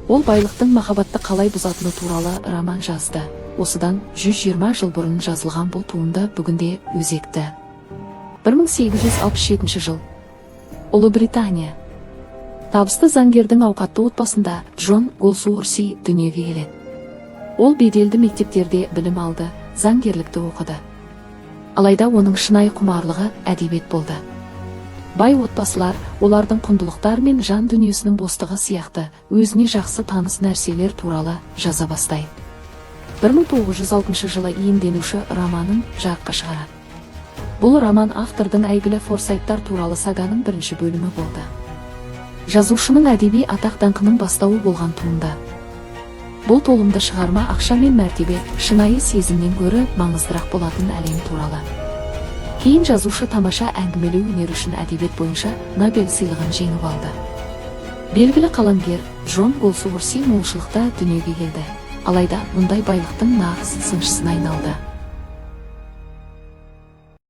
Ол байлықтың махаббатты қалай бұзатыны туралы роман жазды. Осыдан 120 жыл бұрын жазылған бұл туынды бүгінде өзекті. 1867 жыл. Ұлыбритания. Табысты заңгердің ауқатты отбасында Джон Голсуорси дүниеге келеді. Ол беделді мектептерде білім алды, заңгерлікті оқыды. Алайда оның шынайы құмарлығы әдебиет болды. Бай отбасылар олардың құндылықтар мен жан дүниесінің бостығы сияқты өзіне жақсы таныс нәрселер туралы жаза бастайды. 1906 жылы иемденуші романын жарыққа шығарады. Бұл роман автордың әйгілі Форсайттар туралы саганың бірінші бөлімі болды. Жазушының әдеби атақ-даңқының бастауы болған туынды. Бұл толымды шығарма ақша мен мәртебе, шынайы сезімнен гөрі маңыздырақ болатын әлем туралы. Кейін жазушы тамаша әңгімелеу өнері үшін әдебиет бойынша Нобель сыйлығын жеңіп алды. Белгілі қаламгер Джон Голсуорси молшылықта дүниеге келді. Алайда мұндай байлықтың нағыз сыншысына айналды.